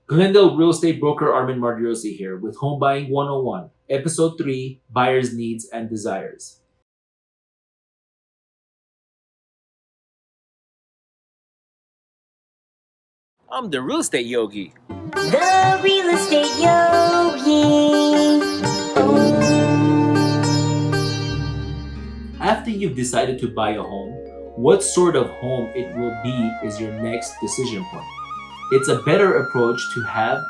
Glendale real estate broker Armen Mardirousi here with Home Buying 101, Episode 3, Buyer's Needs and Desires. I'm the real estate yogi. The real estate yogi. After you've decided to buy a home, what sort of home it will be is your next decision point. It's a better approach to have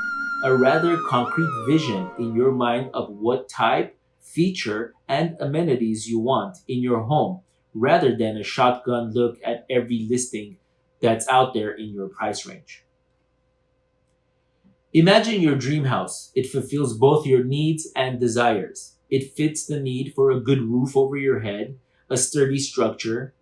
a rather concrete vision in your mind of what type, feature, and amenities you want in your home rather than a shotgun look at every listing that's out there in your price range. Imagine your dream house. It fulfills both your needs and desires. It fits the need for a good roof over your head, a sturdy structure,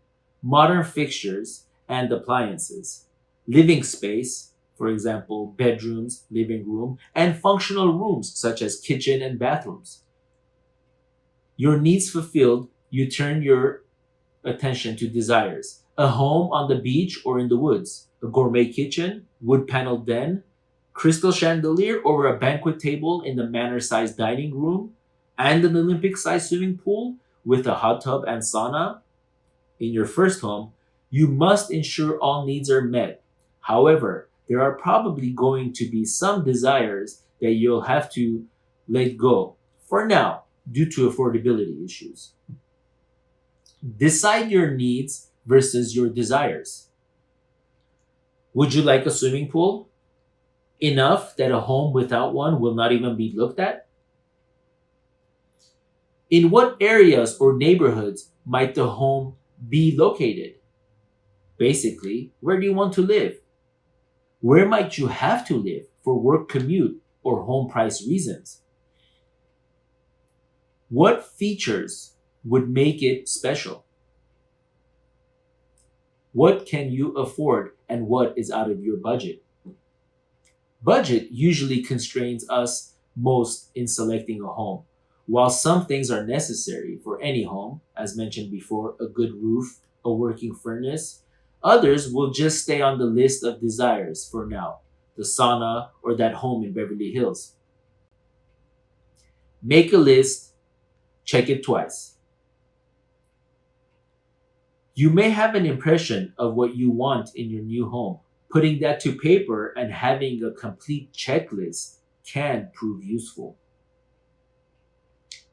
modern fixtures and appliances, living space, for example, bedrooms, living room, and functional rooms such as kitchen and bathrooms. Your needs fulfilled, you turn your attention to desires. A home on the beach or in the woods, a gourmet kitchen, wood paneled den, crystal chandelier or a banquet table in the manor-sized dining room, and an Olympic-sized swimming pool with a hot tub and sauna. In your first home, you must ensure all needs are met. However, there are probably going to be some desires that you'll have to let go for now due to affordability issues. Decide your needs versus your desires. Would you like a swimming pool? Enough that a home without one will not even be looked at? In what areas or neighborhoods might the home be located? Basically, where do you want to live? Where might you have to live for work commute or home price reasons? What features would make it special? What can you afford and what is out of your budget? Budget usually constrains us most in selecting a home. While some things are necessary for any home, as mentioned before, a good roof, a working furnace, others will just stay on the list of desires for now, the sauna or that home in Beverly Hills. Make a list, check it twice. You may have an impression of what you want in your new home. Putting that to paper and having a complete checklist can prove useful.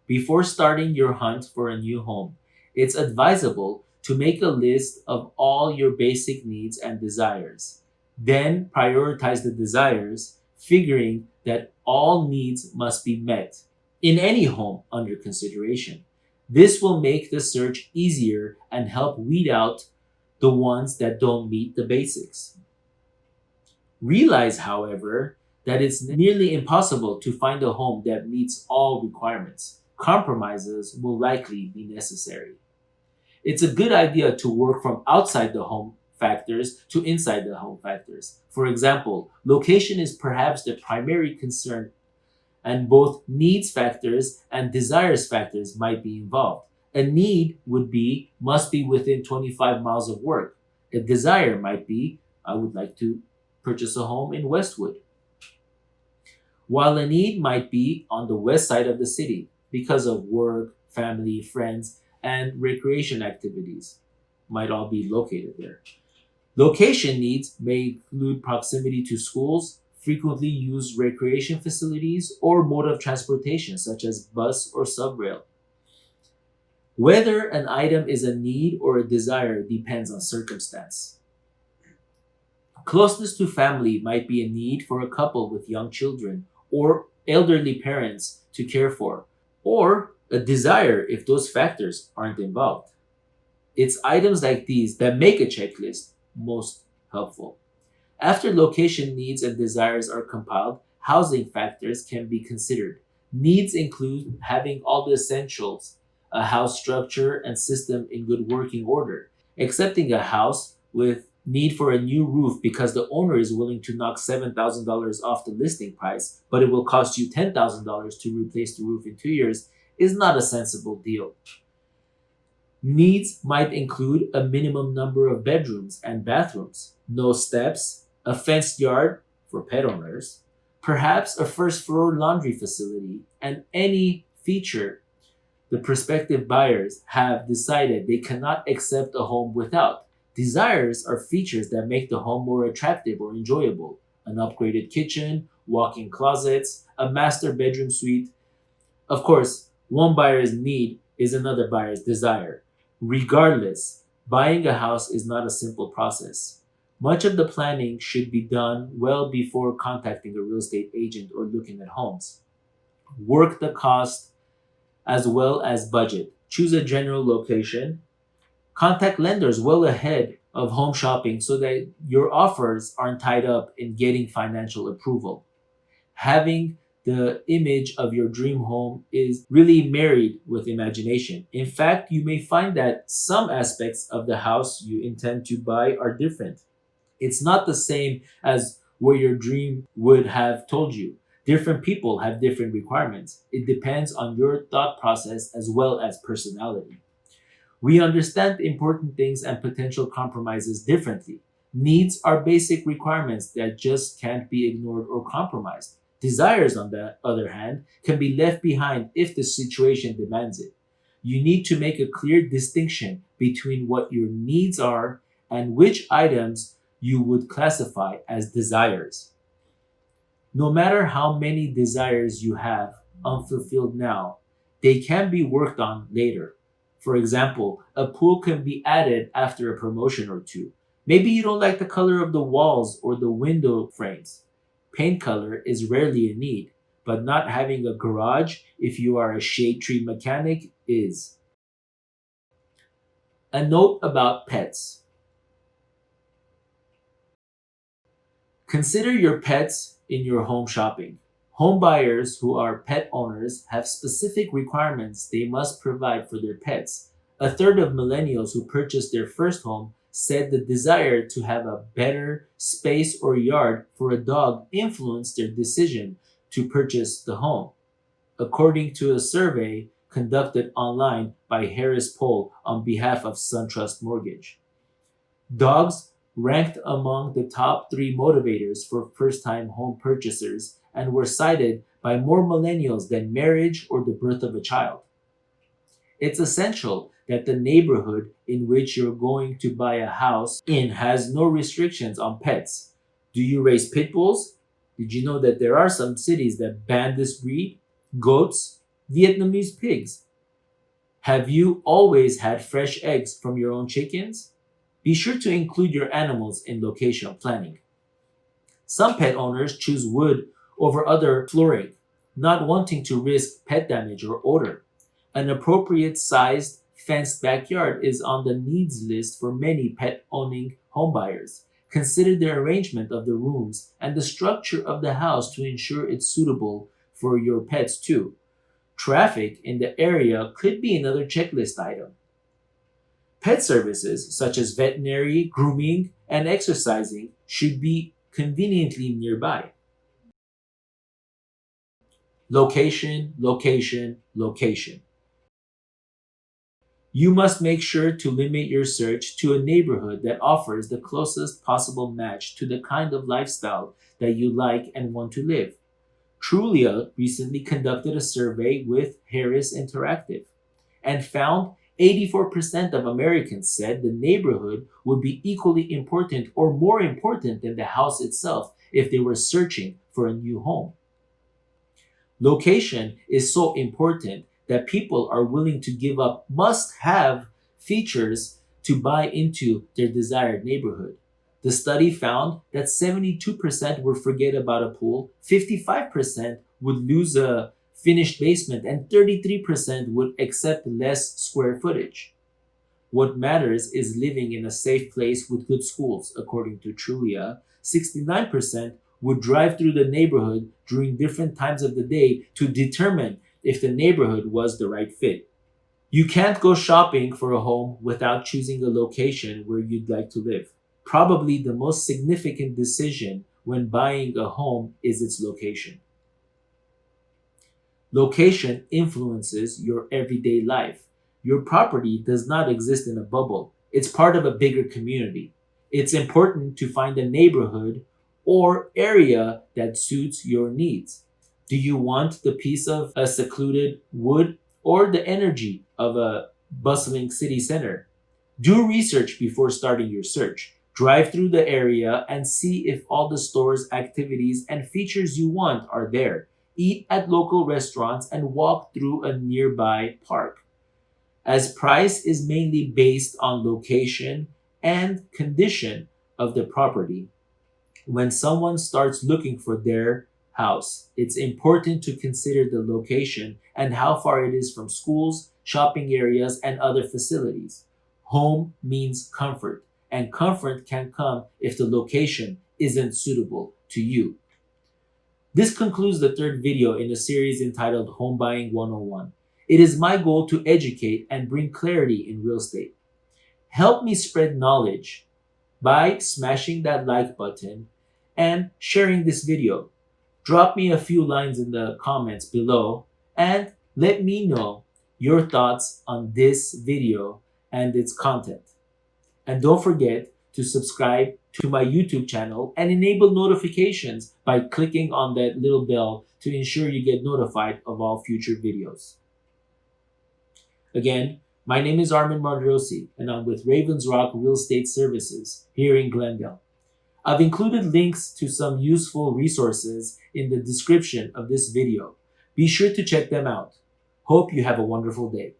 Before starting your hunt for a new home, it's advisable to make a list of all your basic needs and desires. Then prioritize the desires, figuring that all needs must be met in any home under consideration. This will make the search easier and help weed out the ones that don't meet the basics. Realize, however, that it's nearly impossible to find a home that meets all requirements. Compromises will likely be necessary. It's a good idea to work from outside the home factors to inside the home factors. For example, location is perhaps the primary concern, and both needs factors and desires factors might be involved. A need must be within 25 miles of work. A desire might be, I would like to purchase a home in Westwood. While a need might be on the west side of the city because of work, family, friends, and recreation activities might all be located there. Location needs may include proximity to schools, frequently used recreation facilities, or mode of transportation such as bus or subrail. Whether an item is a need or a desire depends on circumstance. Closeness to family might be a need for a couple with young children or elderly parents to care for, or a desire if those factors aren't involved. It's items like these that make a checklist most helpful. After location needs and desires are compiled, housing factors can be considered. Needs include having all the essentials, a house structure and system in good working order, accepting a house with need for a new roof because the owner is willing to knock $7,000 off the listing price, but it will cost you $10,000 to replace the roof in 2 years is not a sensible deal. Needs might include a minimum number of bedrooms and bathrooms, no steps, a fenced yard for pet owners, perhaps a first floor laundry facility, and any feature the prospective buyers have decided they cannot accept a home without. Desires are features that make the home more attractive or enjoyable. An upgraded kitchen, walk-in closets, a master bedroom suite. Of course, one buyer's need is another buyer's desire. Regardless, buying a house is not a simple process. Much of the planning should be done well before contacting a real estate agent or looking at homes. Work the cost as well as budget. Choose a general location. Contact lenders well ahead of home shopping so that your offers aren't tied up in getting financial approval. Having the image of your dream home is really married with imagination. In fact, you may find that some aspects of the house you intend to buy are different. It's not the same as what your dream would have told you. Different people have different requirements. It depends on your thought process as well as personality. We understand important things and potential compromises differently. Needs are basic requirements that just can't be ignored or compromised. Desires, on the other hand, can be left behind if the situation demands it. You need to make a clear distinction between what your needs are and which items you would classify as desires. No matter how many desires you have unfulfilled now, they can be worked on later. For example, a pool can be added after a promotion or two. Maybe you don't like the color of the walls or the window frames. Paint color is rarely a need, but not having a garage, if you are a shade tree mechanic, is. A note about pets. Consider your pets in your home shopping. Home buyers who are pet owners have specific requirements they must provide for their pets. A third of millennials who purchased their first home said the desire to have a better space or yard for a dog influenced their decision to purchase the home, according to a survey conducted online by Harris Poll on behalf of SunTrust Mortgage. Dogs ranked among the top three motivators for first time home purchasers and were cited by more millennials than marriage or the birth of a child. It's essential that the neighborhood in which you're going to buy a house in has no restrictions on pets. Do you raise pit bulls? Did you know that there are some cities that ban this breed? Goats, Vietnamese pigs. Have you always had fresh eggs from your own chickens? Be sure to include your animals in location planning. Some pet owners choose wood over other flooring, not wanting to risk pet damage or odor. An appropriate sized fenced backyard is on the needs list for many pet owning homebuyers. Consider the arrangement of the rooms and the structure of the house to ensure it's suitable for your pets too. Traffic in the area could be another checklist item. Pet services such as veterinary, grooming, and exercising should be conveniently nearby. Location, location, location. You must make sure to limit your search to a neighborhood that offers the closest possible match to the kind of lifestyle that you like and want to live. Trulia recently conducted a survey with Harris Interactive and found 84% of Americans said the neighborhood would be equally important or more important than the house itself if they were searching for a new home. Location is so important that people are willing to give up must have features to buy into their desired neighborhood. The study found that 72% would forget about a pool, 55% would lose a finished basement, and 33% would accept less square footage. What matters is living in a safe place with good schools, according to Trulia. 69% would drive through the neighborhood during different times of the day to determine if the neighborhood was the right fit. You can't go shopping for a home without choosing a location where you'd like to live. Probably the most significant decision when buying a home is its location. Location influences your everyday life. Your property does not exist in a bubble, it's part of a bigger community. It's important to find a neighborhood or area that suits your needs. Do you want the peace of a secluded wood or the energy of a bustling city center? Do research before starting your search. Drive through the area and see if all the stores, activities, and features you want are there. Eat at local restaurants and walk through a nearby park. As price is mainly based on location and condition of the property, when someone starts looking for their house, it's important to consider the location and how far it is from schools, shopping areas, and other facilities. Home means comfort, and comfort can come if the location isn't suitable to you. This concludes the third video in a series entitled Home Buying 101. It is my goal to educate and bring clarity in real estate. Help me spread knowledge by smashing that like button and sharing this video. Drop me a few lines in the comments below and let me know your thoughts on this video and its content. And don't forget to subscribe to my YouTube channel and enable notifications by clicking on that little bell to ensure you get notified of all future videos. Again, my name is Armen Mardirousi, and I'm with Ravens Rock Real Estate Services here in Glendale. I've included links to some useful resources in the description of this video. Be sure to check them out. Hope you have a wonderful day.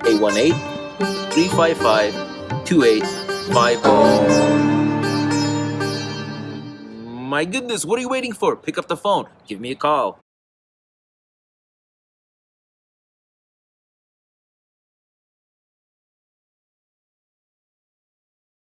818-355-2850. My goodness, what are you waiting for? Pick up the phone. Give me a call.